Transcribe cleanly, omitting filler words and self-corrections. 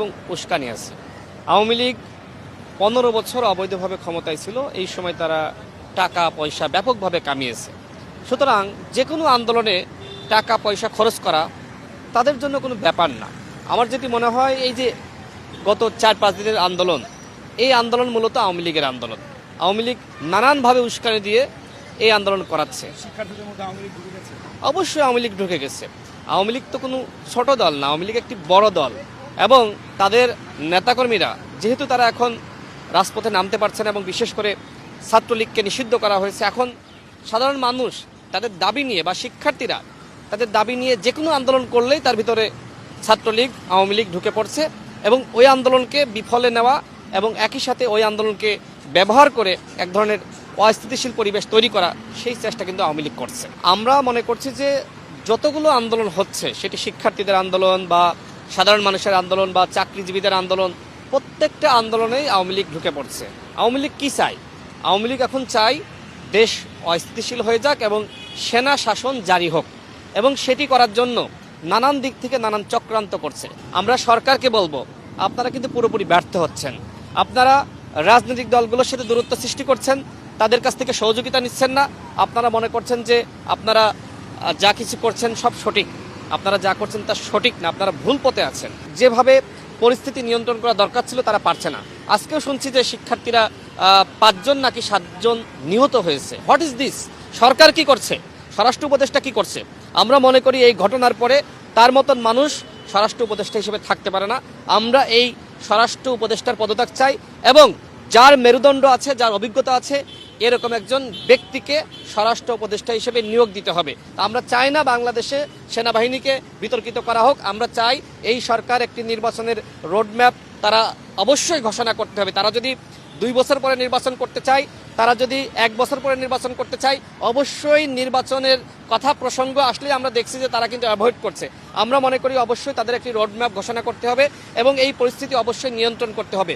এবং উস্কানি আছে। আওয়ামী লীগ ১৫ বছর অবৈধভাবে ক্ষমতায় ছিল। এই সময় তারা টাকা পয়সা ব্যাপকভাবে কামিয়েছে। সুতরাং যে কোনো আন্দোলনে টাকা পয়সা খরচ করা তাদের জন্য কোনো ব্যাপার না। আমার যেটি মনে হয়, এই যে গত ৪-৫ দিনের আন্দোলন, এই আন্দোলন মূলত আওয়ামী লীগের আন্দোলন। আওয়ামী লীগ নানানভাবে উস্কানি দিয়ে এই আন্দোলন করাচ্ছে। শিক্ষার্থীদের মধ্যে আওয়ামী লীগ ঢুকে গেছে। অবশ্যই আওয়ামী লীগ ঢুকে গেছে। আওয়ামী লীগ তো কোনো ছোট দল না, আওয়ামী লীগ একটি বড় দল এবং তাদের নেতাকর্মীরা যেহেতু তারা এখন রাজপথে নামতে পারছে না এবং বিশেষ করে ছাত্রলীগকে নিষিদ্ধ করা হয়েছে, এখন সাধারণ মানুষ তাদের দাবি নিয়ে বা শিক্ষার্থীরা তাদের দাবি নিয়ে যে কোনো আন্দোলন করলেই তার ভিতরে ছাত্রলীগ আওয়ামী লীগ ঢুকে পড়ছে এবং ওই আন্দোলনকে বিফলে নেওয়া এবং একই সাথে ওই আন্দোলনকে ব্যবহার করে এক ধরনের অস্থিতিশীল পরিবেশ তৈরি করা, সেই চেষ্টা কিন্তু আওয়ামী লীগ করছে। আমরা মনে করছি যে যতগুলো আন্দোলন হচ্ছে, সেটি শিক্ষার্থীদের আন্দোলন বা সাধারণ মানুষের আন্দোলন বা চাকরিজীবীদের আন্দোলন, প্রত্যেকটা আন্দোলনেই আওয়ামী লীগ ঢুকে পড়ছে। আওয়ামী লীগ কী চায়? আওয়ামী লীগ এখন চায় দেশ অস্থিতিশীল হয়ে যাক এবং সেনা শাসন জারি হোক, এবং সেটি করার জন্য নানান দিক থেকে নানান চক্রান্ত করছে। আমরা সরকারকে বলবো, আপনারা কিন্তু পুরোপুরি ব্যর্থ হচ্ছেন। আপনারা রাজনৈতিক দলগুলোর সাথে দূরত্ব সৃষ্টি করছেন, তাদের কাছ থেকে সহযোগিতা নিচ্ছেন না। আপনারা মনে করছেন যে আপনারা যা কিছু করছেন সব সঠিক। আপনারা যা করছেন তা সঠিক না, আপনারা ভুল পথে আছেন। যেভাবে পরিস্থিতি নিয়ন্ত্রণ করা দরকার ছিল তারা পারছে না। আজকেও শুনছি যে শিক্ষার্থীরা ৫ জন নাকি ৭ জন নিহত হয়েছে। What is this? সরকার কি করছে? স্বরাষ্ট্র উপদেষ্টা কি করছে? আমরা মনে করি এই ঘটনার পরে তার মতন মানুষ স্বরাষ্ট্র উপদেষ্টা হিসেবে থাকতে পারে না। আমরা এই স্বরাষ্ট্র উপদেষ্টার পদত্যাগ চাই এবং যার মেরুদণ্ড আছে, যার অভিজ্ঞতা আছে, এরকম একজন ব্যক্তিকে স্বরাষ্ট্র উপদেষ্টা হিসেবে নিয়োগ দিতে হবে। আমরা চাই না বাংলাদেশে সেনাবাহিনীকে বিতর্কিত করা হোক। আমরা চাই এই সরকার একটি নির্বাচনের রোডম্যাপ তারা অবশ্যই ঘোষণা করতে হবে। তারা যদি 2 বছর পরে নির্বাচন করতে চায়, তারা যদি 1 বছর পরে নির্বাচন করতে চায়, অবশ্যই নির্বাচনের কথা প্রসঙ্গ আসলে আমরা দেখছি যে তারা কিন্তু অ্যাভয়েড করছে। আমরা মনে করি অবশ্যই তাদের একটি রোডম্যাপ ঘোষণা করতে হবে এবং এই পরিস্থিতি অবশ্যই নিয়ন্ত্রণ করতে হবে।